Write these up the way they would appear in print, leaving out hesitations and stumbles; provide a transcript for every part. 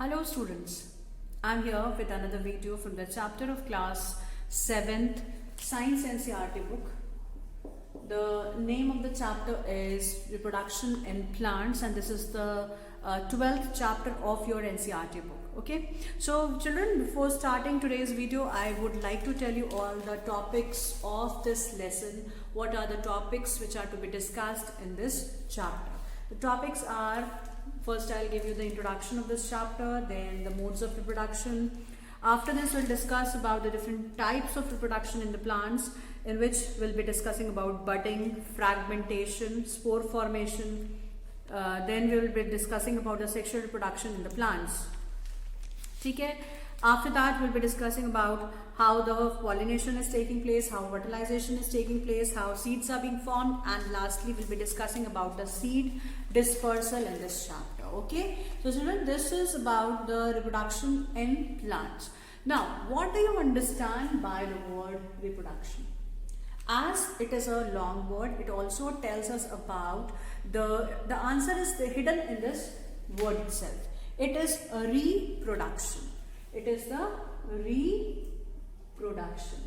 Hello students, I'm here with another video from the chapter of class 7th Science NCERT book. The name of the chapter is Reproduction in Plants, and this is the 12th chapter of your NCERT book. Okay, so children, before starting today's video, I would like to tell you all the topics of this lesson. What are the topics which are to be discussed in this chapter? The topics are, first I'll give you the introduction of this chapter, then the modes of reproduction. After this we'll discuss about the different types of reproduction in the plants, in which we'll be discussing about budding, fragmentation, spore formation. Then we will be discussing about the sexual reproduction in the plants. Okay? After that we'll be discussing about how the pollination is taking place, how fertilization is taking place, how seeds are being formed, and lastly we'll be discussing about the seed dispersal in this chapter. Okay, so children, this is about the reproduction in plants. Now, what do you understand by the word reproduction? As it is a long word, it also tells us about the answer is hidden in this word itself. It is a reproduction. It is the reproduction.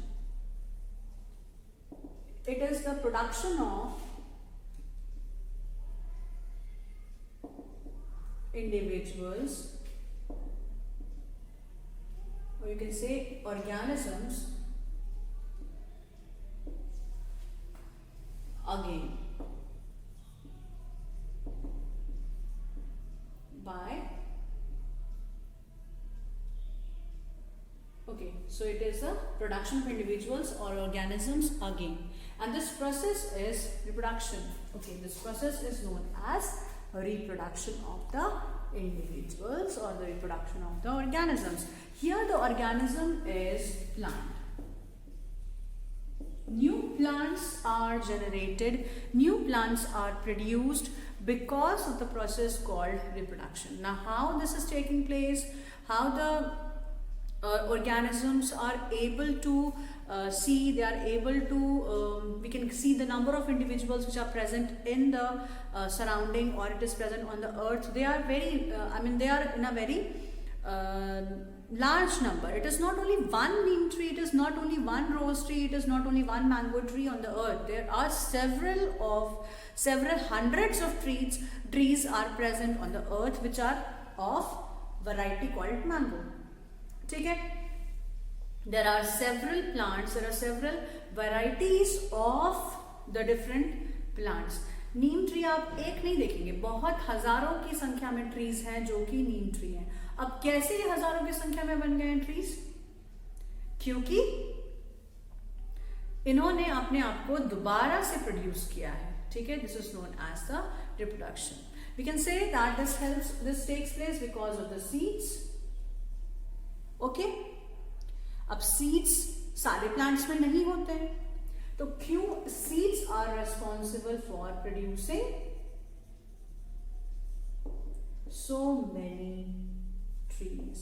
It is the production of individuals, or you can say organisms, again by so it is a production of individuals or organisms again, and this process is reproduction. This process is known as reproduction of the individuals or the reproduction of the organisms. Here the organism is plant. New plants are generated, new plants are produced because of the process called reproduction. Now, how this is taking place, how the organisms are able to we can see the number of individuals which are present in the surrounding, or it is present on the earth. They are very, they are in a very large number. It is not only one neem tree, it is not only one rose tree, it is not only one mango tree on the earth. There are several hundreds of trees are present on the earth which are of variety called mango. Okay? There are several plants, there are several varieties of the different plants. Neem tree आप एक नहीं देखेंगे, बहुत हजारों की संख्या में trees हैं जो कि नीम ट्री हैं. अब कैसे ये हजारों की संख्या में बन गए हैं ट्रीज? क्योंकि इन्होंने अपने आप को दोबारा से प्रोड्यूस किया है. ठीक है, this is known as the reproduction. We can say that this takes place because of the seeds. Okay, अब सीड्स सारे प्लांट्स में नहीं होते हैं, तो क्यों seeds are responsible for producing so many trees.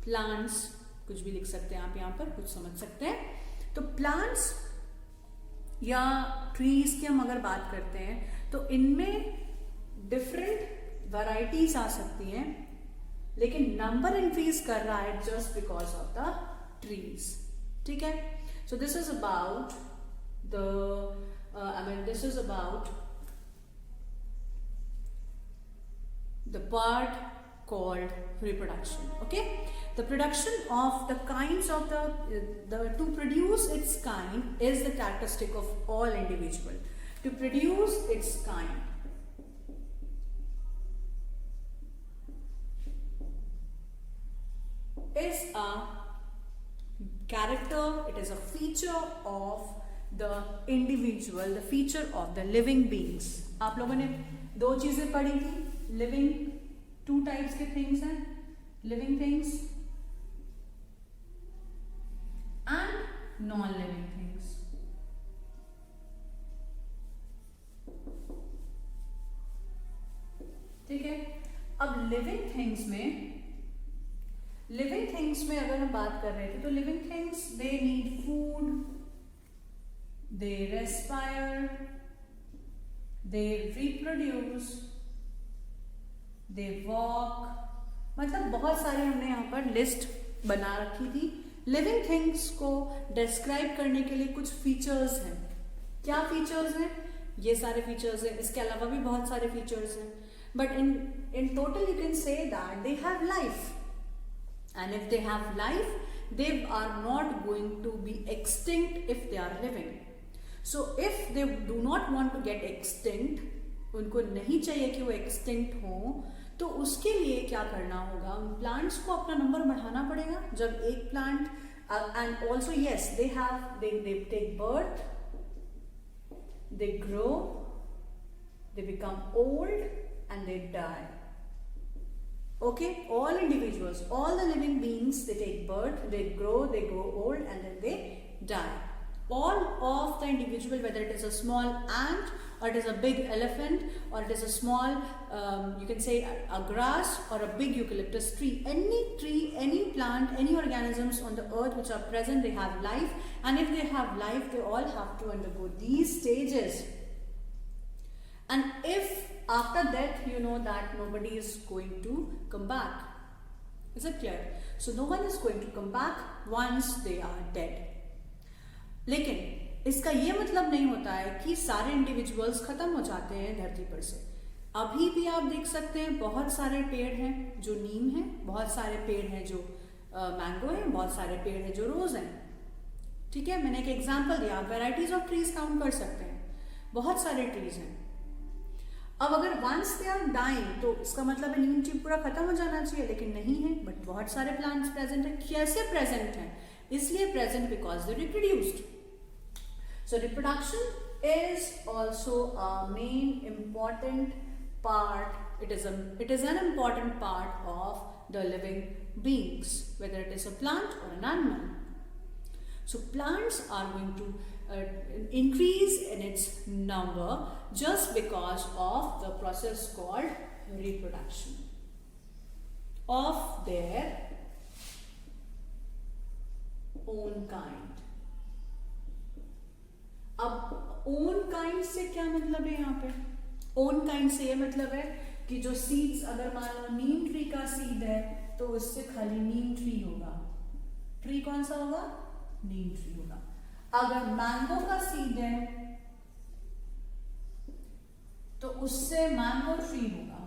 Plants कुछ भी लिख सकते हैं आप यहां पर, कुछ समझ सकते हैं. तो प्लांट्स या ट्रीज की हम अगर बात करते हैं तो इनमें डिफरेंट वैरायटीज आ सकती हैं, लेकिन नंबर इंक्रीज कर रहा है just because of the trees. ठीक है, so this is about this is about the part called reproduction. Okay, the production of the kinds of the to produce its kind is the characteristic of all individual. To produce its kind is a character, it is a feature of the individual, the feature of the living beings. आप लोगों ने दो चीजें पढ़ी थी. Living, two types के things हैं, living things and non living things. ठीक है, अब लिविंग थिंग्स में अगर हम बात कर रहे थे तो living things they need food, they respire, they reproduce, they walk, मतलब बहुत सारे हमने यहाँ पर लिस्ट बना रखी थी। लिविंग थिंग्स को डिस्क्राइब करने के लिए कुछ फीचर्स हैं। क्या फीचर्स हैं? ये सारे फीचर्स हैं, इसके अलावा भी बहुत सारे फीचर्स हैं, but in total you can say that they have life, and if they have life they are not going to be extinct if they are living. So if they do not want to get extinct, उनको नहीं चाहिए कि वो extinct हो, तो उसके लिए क्या करना होगा? उन प्लांट्स को अपना नंबर बढ़ाना पड़ेगा। जब एक plant and also yes they take birth, they grow, they become old and they die. Okay, all individuals, all the living beings, they take birth, they grow old, and then they die. All of the individual, whether it is a small ant or it is a big elephant or it is a small you can say a grass or a big eucalyptus tree, any plant, any organisms on the earth which are present, they have life, and if they have life they all have to undergo these stages. And if after death you know that nobody is going to come back. Is it clear? So no one is going to come back once they are dead. लेकिन इसका ये मतलब नहीं होता है कि सारे individuals खत्म हो जाते हैं धरती पर से। अभी भी आप देख सकते हैं बहुत सारे पेड़ हैं जो नीम है, बहुत सारे पेड़ हैं जो मैंगो है, बहुत सारे पेड़ हैं जो रोज हैं। ठीक है, मैंने एक एग्जांपल दिया, आप वैराइटीज ऑफ ट्रीज काउंट कर सकते हैं, बहुत सारे ट्रीज हैं। अब अगर वंस दे आर डाइंग तो इसका मतलब है नीम ट्री पूरा खत्म हो जाना चाहिए, लेकिन नहीं है, बट बहुत सारे प्लांट्स प्रेजेंट हैं। कैसे प्रेजेंट हैं? इसलिए present because they reproduced. So reproduction is also a main important part, it is an important part of the living beings, whether it is a plant or an animal. So plants are going to increase in its number just because of the process called reproduction of their own kind. अब own kind से क्या मतलब है यहाँ पे? Own kind से ये मतलब है कि जो सीड्स, अगर मान लो नीम ट्री का सीड है तो उससे खाली नीम ट्री होगा। ट्री कौन सा होगा? नीम ट्री होगा। अगर मैंगो का सीड है तो उससे मैंगो ट्री होगा।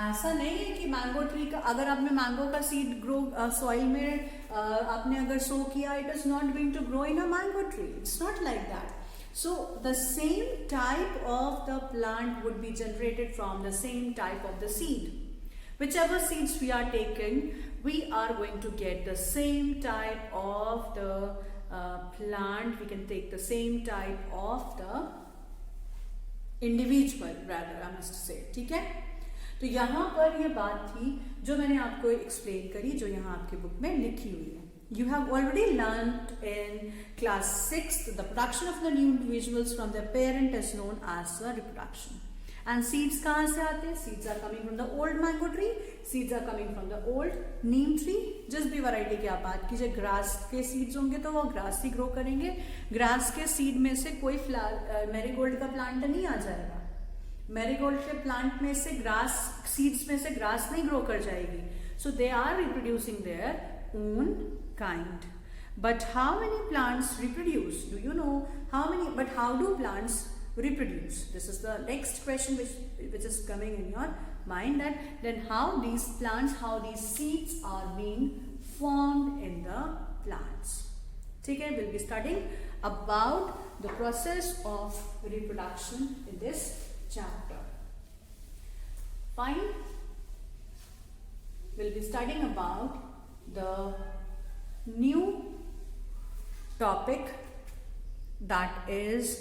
ऐसा नहीं है कि मैंगो ट्री का, अगर आपने मैंगो का सीड ग्रो सॉइल में आपने अगर सो किया, it is not going to grow in a mango tree. It's not like that. So the same type of the plant would be generated from the same type of the seed. Whichever seeds we are taking, we are going to get the same type of the plant. We can take the same type of the individual, rather I must say. ठीक है? तो यहाँ पर ये बात थी जो मैंने आपको एक्सप्लेन करी, जो यहाँ आपके बुक में लिखी हुई है. You have already learned in class 6th the production of the new individuals from their parent is known as the reproduction. And seeds कहाँ से आते हैं? Seeds are coming from the old mango tree. Seeds are coming from the old neem tree. जिस भी variety की आप बात कीजिए, ग्रास के सीड्स होंगे तो वो ग्रास ही ग्रो करेंगे. ग्रास के सीड में से कोई मैरीगोल्ड का प्लांट नहीं आ जाएगा. मैरीगोल्ड के प्लांट में से ग्रास, सीड्स में से ग्रास नहीं ग्रो कर जाएगी. So they are reproducing their own kind. But how many plants reproduce? Do you know how many? But how do plants reproduce? This is the next question which is coming in your mind, that then how these plants, how these seeds are being formed in the plants. Okay, we'll be studying about the process of reproduction in this chapter. Fine. We'll be studying about the new topic, that is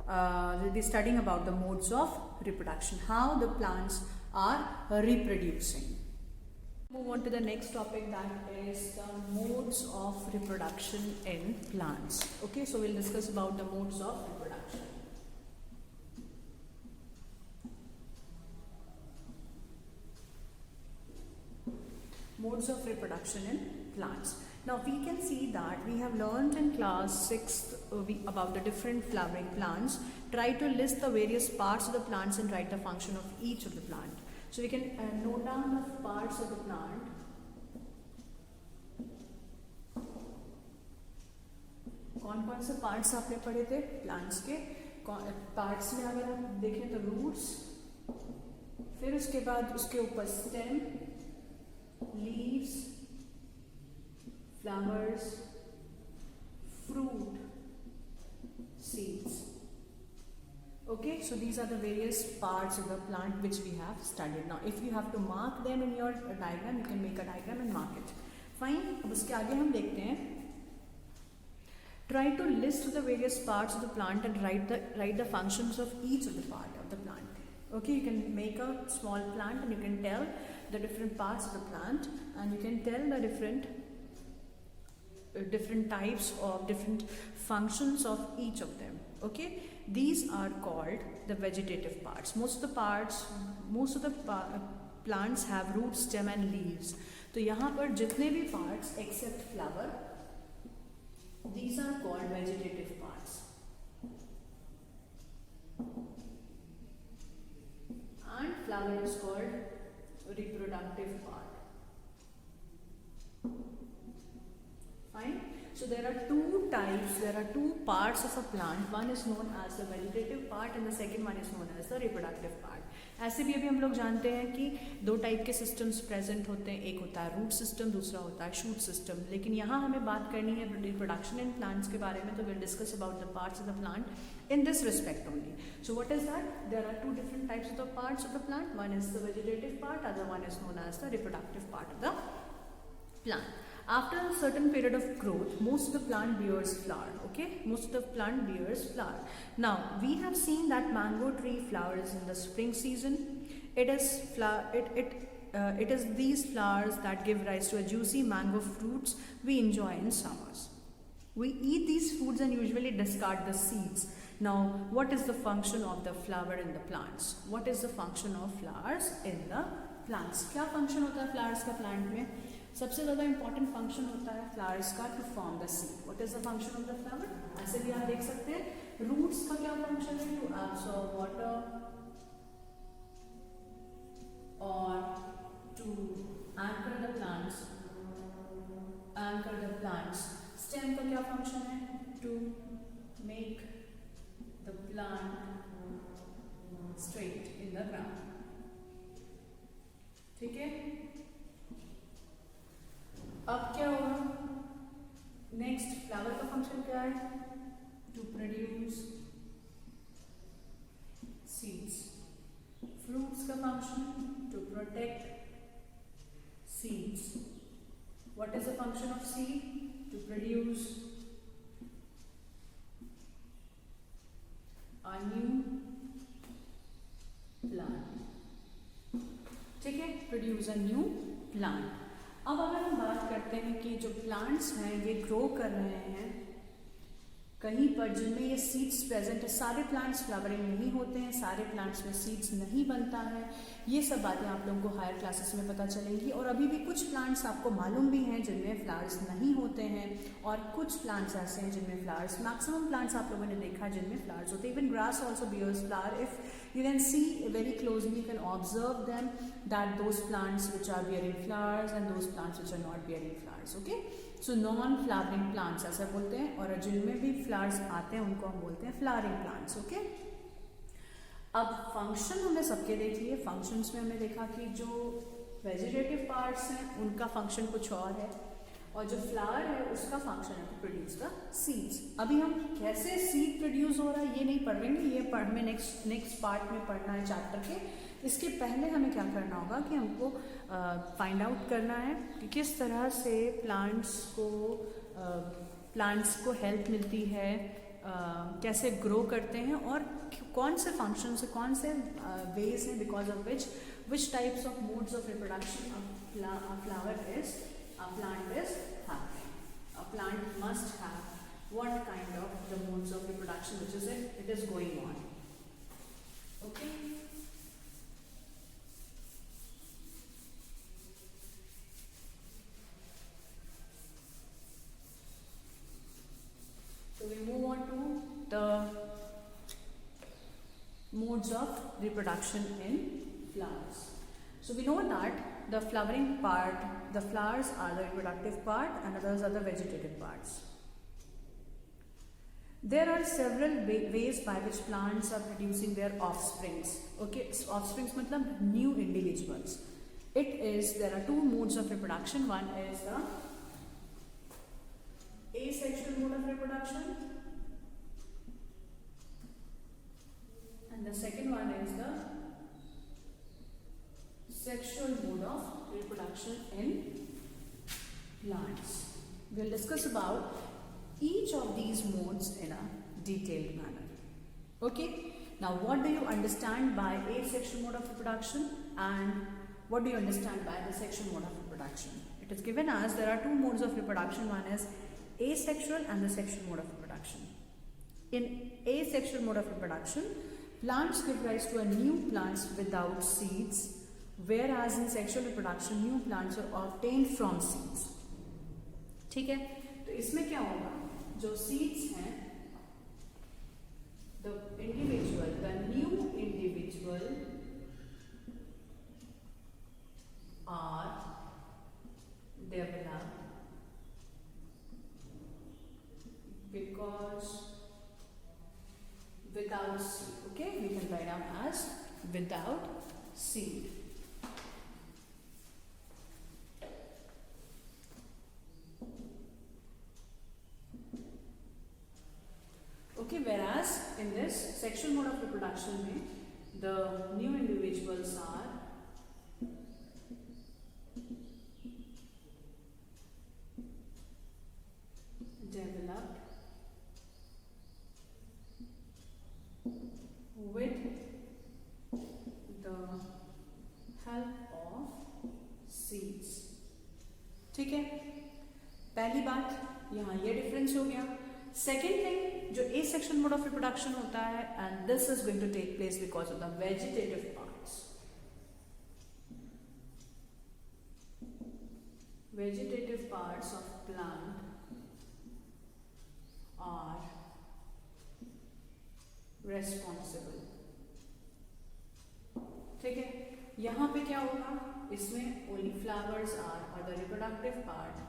we'll be studying about the modes of reproduction, how the plants are reproducing. Move on to the next topic, that is the modes of reproduction in plants. Okay, so we'll discuss about the modes of reproduction. Modes of reproduction in plants. Now we can see that we have learned in class 6th about the different flowering plants. try to list the various parts of the plants and write the function of each of the plant. So we can note down the parts of the plant. कौन कौन से parts आपने पढ़े थे plants के? Parts में अगर आप देखें तो रूट्स, फिर उसके बाद उसके ऊपर stem, leaves, flowers, fruit, seeds. Okay, so these are the various parts of the plant which we have studied. Now if you have to mark them in your diagram, you can make a diagram and mark it. Fine. अब उसके आगे हम देखते हैं, try to list the various parts of the plant and write the functions of each of the part of the plant. Okay, you can make a small plant and you can tell the different parts of the plant and you can tell the different types of different functions of each of them. Okay, these are called the vegetative parts. Most of the plants have roots, stem and leaves. तो यहाँ पर जितने भी parts except flower, these are called vegetative parts. And flower is called reproductive part. Fine. So there are two parts of a plant. One is known as the vegetative part and the second one is known as the reproductive part. ऐसे भी अभी हम लोग जानते हैं कि दो type के सिस्टम्स प्रेजेंट होते हैं, एक होता है रूट सिस्टम, दूसरा होता है शूट सिस्टम. लेकिन यहाँ हमें बात करनी है रिप्रोडक्शन इन प्लांट्स के बारे में, तो will discuss about the parts of the plant in this respect only. So what is that? There are two different types of the parts of the plant. One is the vegetative part, other one is known as the reproductive part of the plant. After a certain period of growth, most of the plant bears flower. Okay, most of the plant bears flower. Now we have seen that mango tree flowers in the spring season. It is these flowers that give rise to a juicy mango fruits we enjoy in summers. We eat these foods and usually discard the seeds. Now, what is the function of the flower in the plants? What is the function of flowers in the plants? क्या function होता है flowers का plant में? सबसे ज़्यादा important function होता है flowers का to form the seed. What is the function of the flower? ऐसे भी आप देख सकते हैं. Roots का क्या function है? To absorb water or to anchor the plants. Stem का क्या function है? To make the plant straight in the ground. ठीक है. अब क्या होगा? नेक्स्ट फ्लावर का फंक्शन क्या है? To produce seeds. फ्रूट्स का function to protect seeds. What is the function of seed? To produce a new plant. ठीक है, प्रोड्यूस अ न्यू प्लांट. अब अगर हम बात करते हैं कि जो प्लांट्स हैं ये ग्रो कर रहे हैं कहीं पर जिनमें ये सीड्स प्रेजेंट है. सारे प्लांट्स फ्लावरिंग नहीं होते हैं, सारे प्लांट्स में सीड्स नहीं बनता है. ये सब बातें आप लोगों को हायर क्लासेस में पता चलेंगी. और अभी भी कुछ प्लांट्स आपको मालूम भी हैं जिनमें फ्लावर्स नहीं होते हैं और कुछ प्लांट्स ऐसे हैं जिनमें फ्लावर्स, मैक्सिमम प्लांट्स आप लोगों ने देखा जिनमें फ्लावर्स होते हैं. Even grass also bears flower. If you can see very closely, you can observe them that those plants which are bearing flowers and those plants which are not bearing flowers. Okay, so non flowering plants ऐसा बोलते हैं, और जिनमें भी flowers आते हैं उनको हम बोलते हैं फ्लावरिंग प्लांट्स. ओके, अब फंक्शन हमने सबके देख लिए. फंक्शंस में हमने देखा कि जो वेजिटेटिव पार्ट्स हैं उनका फंक्शन कुछ और है और जो फ्लावर है उसका फंक्शन है टू प्रोड्यूस द सीड्स. अभी हम कैसे सीड प्रोड्यूस हो रहा है ये नहीं पढ़ रहे हैं, ये हमें नेक्स्ट पार्ट में पढ़ना है चैप्टर के. इसके पहले हमें क्या करना होगा कि हमको फाइंड आउट करना है कि किस तरह से प्लांट्स को हेल्प मिलती है, कैसे ग्रो करते हैं और कौन से फंक्शन से, कौन से वेज हैं because of which types of modes of reproduction a plant is having. A plant must have what kind of the modes of reproduction which is it is going on. Okay. So we move on to the reproduction in flowers. So we know that the flowering part, the flowers are the reproductive part and others are the vegetative parts. There are several ways by which plants are producing their offsprings. Okay, so offsprings matlab new individuals. There are two modes of reproduction. One is the asexual mode of reproduction and the second one is the sexual mode of reproduction in plants. We'll discuss about each of these modes in a detailed manner. Okay, now what do you understand by asexual mode of reproduction and what do you understand by the sexual mode of reproduction? It is given as there are two modes of reproduction. One is asexual and the sexual mode of reproduction. In asexual mode of reproduction, plants give rise to a new plants without seeds, whereas in sexual reproduction, new plants are obtained from seeds. ठीक है, तो इसमें क्या होगा? जो seeds हैं, the new individual are developed because without seed. Okay, we can write down as without seed. Okay, whereas in this sexual mode of reproduction, the new individuals are developed with the help of seeds. ठीक है, पहली बात यहाँ ये difference हो गया. Second thing, जो asexual mode of reproduction होता है, and this is going to take place because of the vegetative parts. Vegetative parts of plant are responsible. ठीक है, यहाँ पे क्या होगा? इसमें only flowers are the reproductive part.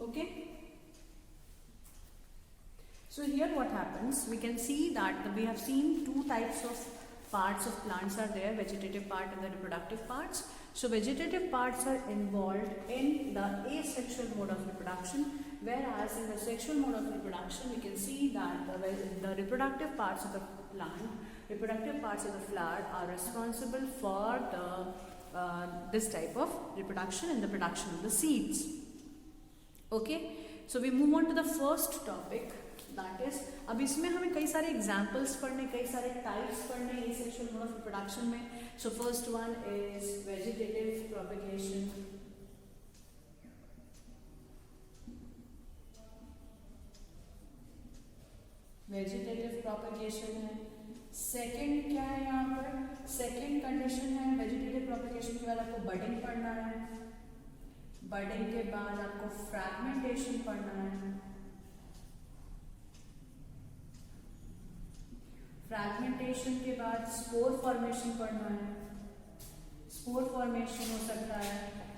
Okay. So here what happens, we can see that we have seen two types of parts of plants are there, vegetative part and the reproductive parts. So vegetative parts are involved in the asexual mode of reproduction, whereas in the sexual mode of reproduction we can see that the reproductive parts of the plant, reproductive parts of the flower are responsible for the this type of reproduction and the production of the seeds. Okay, so we move on to the first topic, that is, अब इसमें हमें कई सारे examples पढ़ने, कई सारे types पढ़ने asexual mode of reproduction में. So first one is vegetative propagation. Vegetative propagation है. सेकेंड क्या है यहाँ पर? सेकेंड कंडीशन है वेजिटेटिव प्रोपेगेशन के बाद आपको बडिंग पढ़ना है. बडिंग के बाद आपको फ्रैगमेंटेशन पढ़ना है. फ्रैगमेंटेशन के बाद स्पोर फॉर्मेशन पढ़ना है. स्पोर फॉर्मेशन हो सकता है.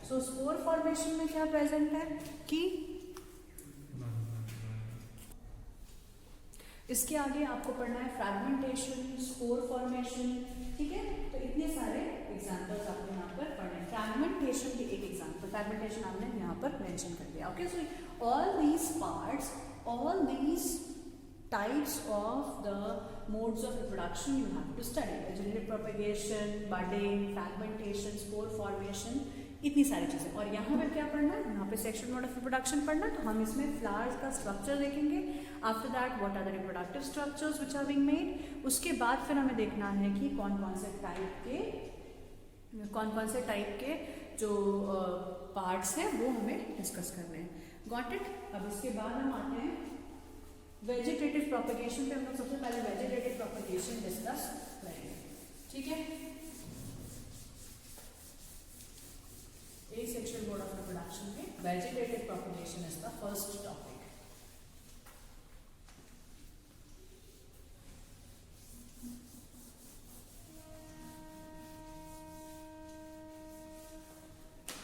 सो स्पोर फॉर्मेशन में क्या प्रेजेंट है कि इसके आगे आपको पढ़ना है फ्रैगमेंटेशन, स्पोर फॉर्मेशन. ठीक है, तो इतने सारे एग्जांपल्स आपको यहाँ पर पढ़ने. फ्रैगमेंटेशन की एक एग्जांपल, फ्रैगमेंटेशन आपने यहाँ पर मेंशन कर दिया. Okay, so all these parts, all these types of the modes of reproduction you have to study. Vegetative propagation, budding, fragmentation, spore formation, इतनी सारी चीजें. और यहाँ पे क्या पढ़ना है? यहाँ पे सेक्शुअल मोड ऑफ रिप्रोडक्शन पढ़ना. तो हम इसमें फ्लावर्स का स्ट्रक्चर देखेंगे. After that what are the reproductive structures which are being made. उसके बाद फिर हमें देखना है कि कौन कौन से टाइप के जो पार्ट्स हैं वो हमें डिस्कस करने हैं. Got it? अब इसके बाद हम आते हैं वेजिटेटिव प्रोपेगेशन पे. हम लोग सबसे पहले वेजिटेटिव प्रोपेगेशन डिस्कस करेंगे. ठीक है, asexual mode of reproduction में vegetative propagation is the first topic.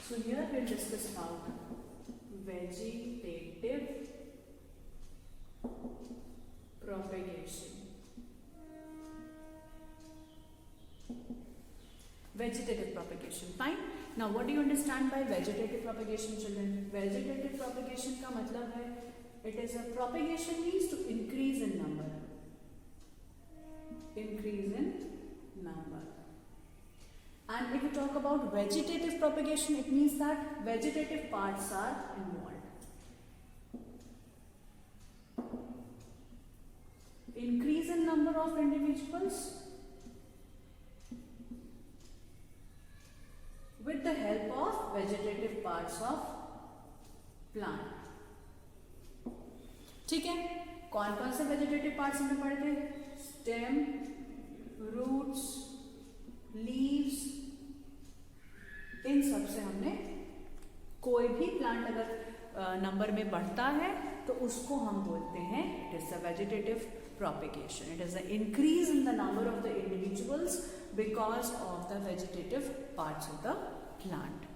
So here we'll discuss about vegetative propagation. Vegetative propagation, fine. Now what do you understand by vegetative propagation, children? Vegetative propagation का मतलब है it is a propagation means to increase in number. Increase in number. And if we talk about vegetative propagation, it means that vegetative parts are involved. Increase in number of individuals with the help of vegetative parts of plant. ठीक है, कौन कौन से vegetative parts हमने पढ़े थे? Stem, roots, leaves, इन सब से हमने कोई भी प्लांट अगर नंबर में बढ़ता है तो उसको हम बोलते हैं it is the vegetative propagation. It is an increase in the number of the individuals because of the vegetative parts of the plant.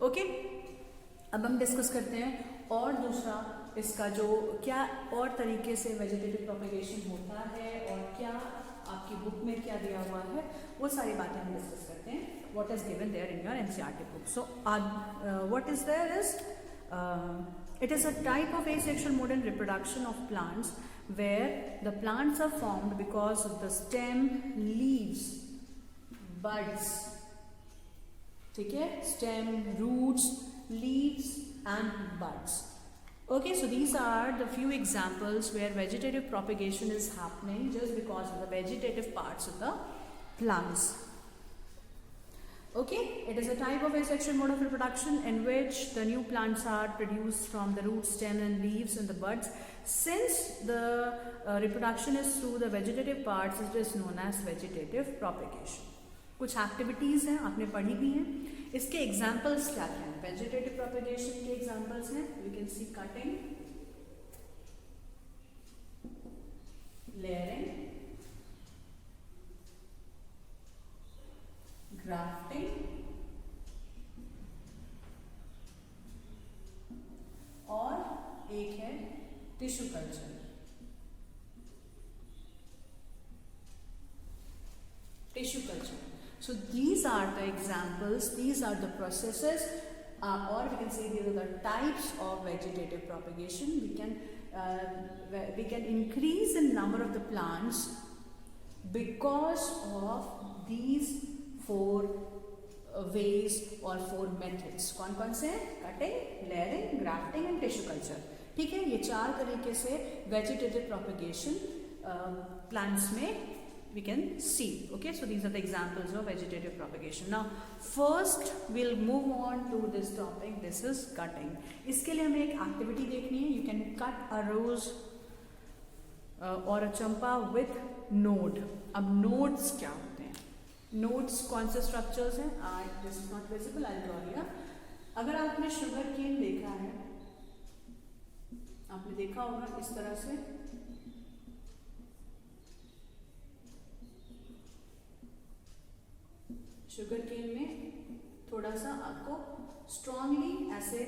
Okay? अब हम डिस्कस करते हैं और दूसरा इसका जो क्या और तरीके से वेजिटेटिव प्रोपेगेशन होता है और क्या आपकी बुक में क्या दिया हुआ है वो सारी बातें हम डिस्कस करते हैं. What is given there in your NCERT book. So what is there is it is a type of asexual mode in reproduction of plants where the plants are formed because of the stem, leaves, buds, ठीक है, stem, roots, leaves and buds. Okay, so these are the few examples where vegetative propagation is happening just because of the vegetative parts of the plants. Okay, it is a type of asexual mode of reproduction in which the new plants are produced from the root, stem and leaves and the buds. Since the reproduction is through the vegetative parts, it is known as vegetative propagation. कुछ activities हैं आपने पढ़ी भी हैं. इसके examples क्या क्या हैं? वेजिटेटिव प्रोपेगेशन के एग्जाम्पल्स हैं. We can see cutting, layering, grafting और एक है tissue culture. Tissue culture. So these are the examples, these are the processes, or we can say these are the types of vegetative propagation. We can increase the number of the plants because of these four ways or four methods. कौन कौन से हैं? Cutting, layering, grafting and tissue culture. ठीक है, ये चार तरीके से vegetative propagation plants में we can see. Okay, so these are the examples of vegetative propagation. Now first we'll move on to this topic. This is cutting. इसके लिए हमें एक एक्टिविटी देखनी है. You can cut a rose or a champa with node. अब nodes क्या होते हैं? Nodes कौन से structures हैं? This is not visible. I'll draw here. अगर आपने sugar cane देखा है, आपने देखा होगा इस तरह से शुगर केन में थोड़ा सा आपको स्ट्रांगली ऐसे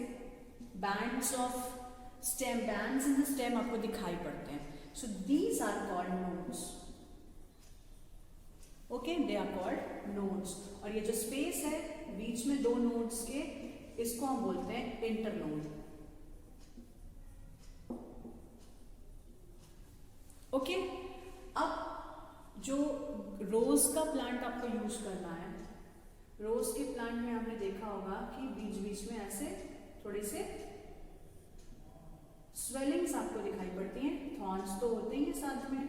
bands of stem, bands in the stem आपको दिखाई पड़ते हैं. So these are called nodes. Okay, they are called nodes. और ये जो स्पेस है बीच में दो नोड्स के, इसको हम बोलते हैं इंटरनोड. ओके, अब जो रोज का प्लांट आपको यूज करना है, रोज के प्लांट में आपने देखा होगा कि बीच बीच में ऐसे थोड़े से स्वेलिंग्स आपको दिखाई पड़ती हैं. थॉर्न्स तो होते ही साथ में.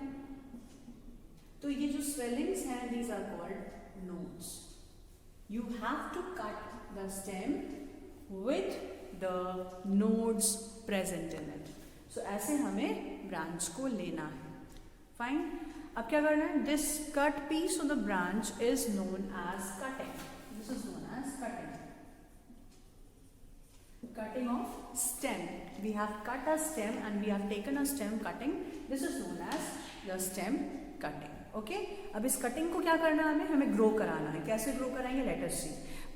तो ये जो स्वेलिंग्स हैं, these are called nodes. You have to cut the stem with the nodes present in it. So ऐसे हमें ब्रांच को लेना है. फाइन. अब क्या करना है, this cut piece of the branch is known as cutting, this is known as cutting, cutting of stem. We have cut a stem and we have taken a stem cutting. This is known as the stem cutting. Okay? अब इस cutting को क्या करना है, हमें grow कराना है. कैसे ग्रो कराएंगे, let us see.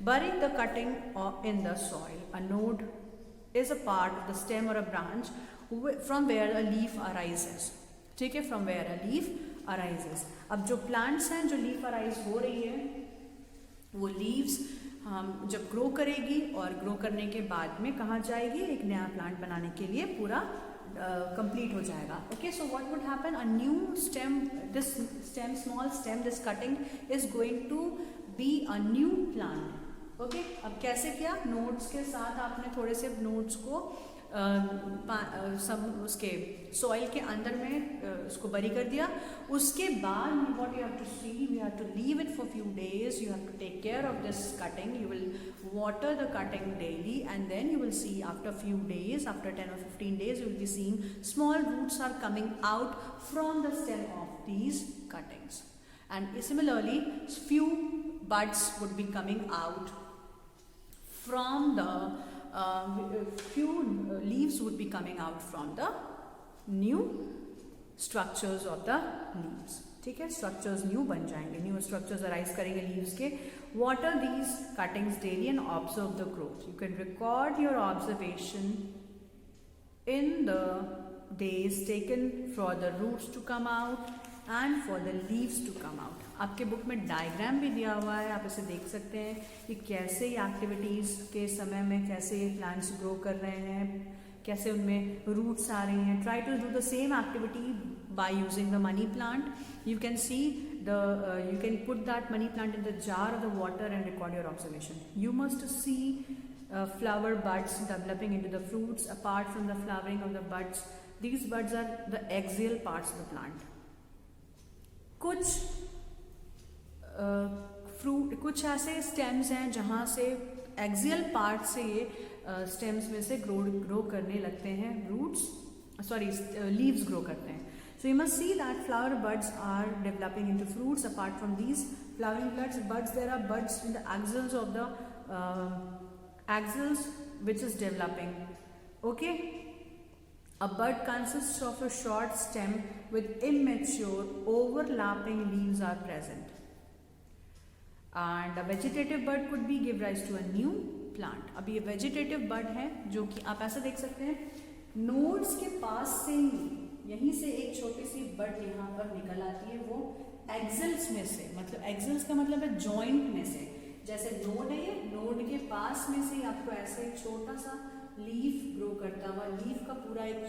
Bury the cutting in the soil. A node is a part of the stem or a branch from where a leaf arises. ठीक है, from where a leaf arises. अब जो plants हैं जो leaf arise हो रही है, वो leaves हम जब ग्रो करेगी और ग्रो करने के बाद में कहाँ जाएगी, एक नया प्लांट बनाने के लिए पूरा कंप्लीट हो जाएगा. Okay, so what would happen, a new stem, this stem, small stem, this cutting is going to be a new plant. Okay, अब कैसे किया, नोड्स के साथ आपने थोड़े से नोड्स को उसके सॉइल के अंदर में उसको बरी कर दिया. उसके बाद what you have to see, you have to leave it for few days, you have to take care of this cutting, you will water the cutting daily and then you will see after few days, after 10 or 15 days, you will be seeing small roots are coming out from the stem of these cuttings, and similarly few buds would be coming out from the few leaves would be coming out from the new structures of the leaves. ठीक है, structures new बन जाएंगे, new structures arise करेंगे leaves के. Water these cuttings daily and observe the growth. You can record your observation in the days taken for the roots to come out and for the leaves to come out. आपके book में diagram भी दिया हुआ है, आप इसे देख सकते हैं कि कैसे ये एक्टिविटीज़ के समय में कैसे ये प्लांट्स ग्रो कर रहे हैं, कैसे उनमें रूट्स आ रही हैं. Try to do the same activity by using the money plant. You can see you can put that money plant in the jar of the water and record your observation. You must see flower buds developing into the fruits. Apart from the flowering of the buds, these buds are the axial parts of the plant. कुछ ऐसे stems हैं जहाँ से axial part से ये stems में से grow करने लगते हैं, leaves grow करते हैं. So you must see that flower buds are developing into fruits. Apart from these flowering buds, there are buds in the axils of the axils which is developing. Okay, a bud consists of a short stem with immature overlapping leaves are present, and a vegetative bud could be give rise to a new plant. अब ये vegetative bud है जो कि आप ऐसे देख सकते हैं, नोड्स के पास से ही यहीं से एक छोटी सी बड यहाँ पर निकल आती है, वो एक्सिल्स में से, मतलब एक्सिल्स का मतलब है जॉइंट में से. जैसे नोड है, ये नोड के पास में से आपको ऐसे एक छोटा सा लीफ ग्रो करता हुआ, लीफ का पूरा एक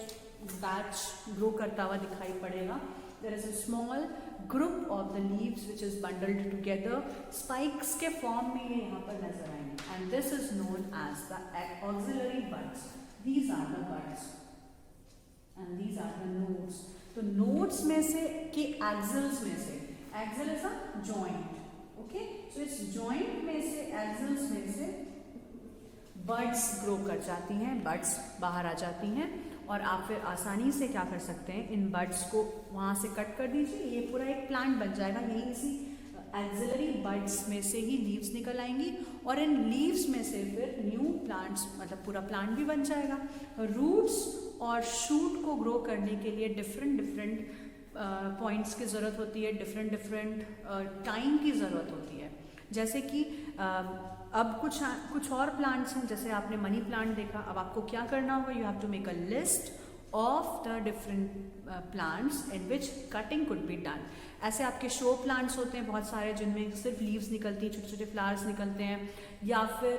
बैच ग्रो करता हुआ दिखाई पड़ेगा. There is a small group of the leaves which is bundled together, spikes के फॉर्म में ये यहाँ पर नजर आएंगे, and this is known as the axillary buds. These are the buds and these are the nodes. तो nodes में से के axils में से, axil is a joint. Okay, so इस joint में से, axils में से buds grow कर जाती हैं, buds बाहर आ जाती हैं, और आप फिर आसानी से क्या कर सकते हैं, इन buds को वहाँ से कट कर दीजिए, ये पूरा एक plant बन जाएगा. यही इसी एक्सिलरी बड्स में से ही लीव्स निकल आएंगी, और इन लीव्स में से फिर न्यू प्लांट्स, मतलब पूरा प्लांट भी बन जाएगा. रूट्स और शूट को ग्रो करने के लिए डिफरेंट पॉइंट्स की ज़रूरत होती है, डिफरेंट टाइम की ज़रूरत होती है. जैसे कि अब कुछ और प्लांट्स हैं, जैसे आपने मनी प्लांट देखा. अब आपको क्या करना होगा, you have to make a list of the different plants in which cutting could be done. ऐसे आपके शो प्लांट्स होते हैं बहुत सारे, जिनमें सिर्फ लीव्स निकलती हैं, छोटे छोटे फ्लावर्स निकलते हैं, या फिर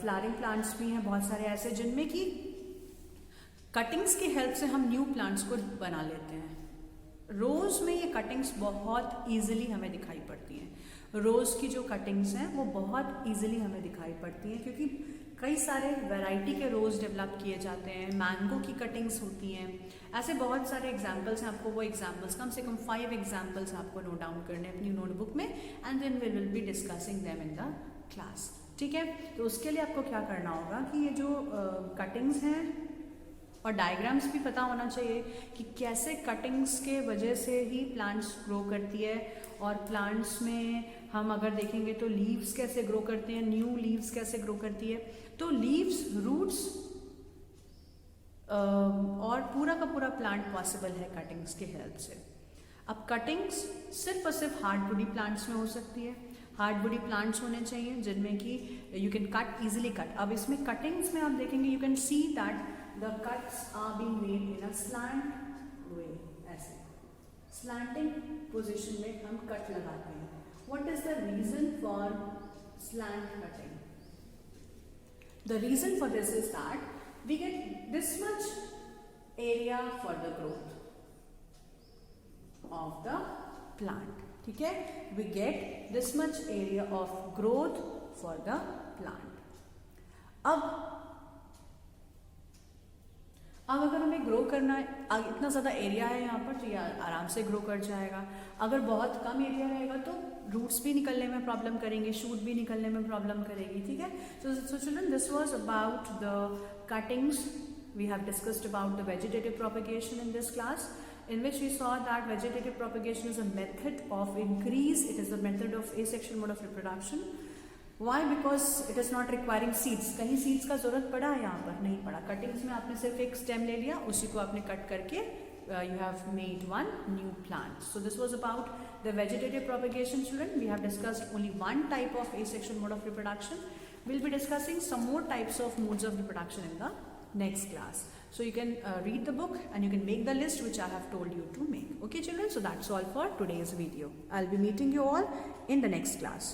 फ्लावरिंग प्लांट्स भी हैं बहुत सारे ऐसे, जिनमें कि कटिंग्स की हेल्प से हम न्यू प्लांट्स को बना लेते हैं. रोज़ में ये कटिंग्स बहुत ईजिली हमें दिखाई पड़ती हैं. रोज़ की जो कटिंग्स हैं वो बहुत ईजिली हमें दिखाई पड़ती हैं, क्योंकि कई सारे वैरायटी के रोज़ डेवलप किए जाते हैं. मैंगो की कटिंग्स होती हैं, ऐसे बहुत सारे एग्जाम्पल्स हैं. आपको वो एग्जाम्पल्स, कम से कम 5 एग्जाम्पल्स आपको नोट डाउन करने अपनी नोटबुक में, and then we will be discussing them in the class. ठीक है, तो उसके लिए आपको क्या करना होगा कि ये जो कटिंग्स हैं और डायग्राम्स भी पता होना चाहिए कि कैसे कटिंग्स के वजह से ही प्लांट्स ग्रो करती है, और प्लांट्स में हम अगर देखेंगे तो लीव्स कैसे ग्रो करते हैं, न्यू लीव्स कैसे ग्रो करती है। तो लीव्स, रूट्स और पूरा का पूरा प्लांट पॉसिबल है कटिंग्स के हेल्प से। अब कटिंग्स सिर्फ और सिर्फ हार्ड बॉडी प्लांट्स में हो सकती है। हार्ड बॉडी प्लांट्स होने चाहिए जिनमें कि you can cut easily cut. अब इसमें कटिंग्स में आप देखेंगे you can see that the cuts are being made in a slant way, ऐसे स्लैंटिंग पोजीशन में हम कट लगाते हैं। What is the reason for slant cutting? The reason for this is that we get this much area for the growth of the plant, ठीक है, we get this much area of growth for the plant। अब अगर हमें grow करना है, इतना ज़्यादा area है यहाँ पर तो ये आराम से ग्रो कर जाएगा। अगर बहुत कम एरिया रहेगा तो रूट्स भी निकलने में प्रॉब्लम करेंगे, शूट भी निकलने में प्रॉब्लम करेगी, ठीक है। So children, this was about the cuttings. We have discussed about the vegetative propagation in this class, in which we saw that vegetative propagation is a method of increase. It is a method of asexual mode of reproduction. Why? Because it is not requiring seeds. कहीं seeds का जरूरत पड़ा है, यहाँ पर नहीं पड़ा। Cuttings में आपने सिर्फ एक स्टेम ले लिया, उसी को आपने कट करके you have made one new plant. So this was about the vegetative propagation, children. We have discussed only one type of asexual mode of reproduction. We'll be discussing some more types of modes of reproduction in the next class. So you can read the book and you can make the list which I have told you to make. Okay children, so that's all for today's video. I'll be meeting you all in the next class.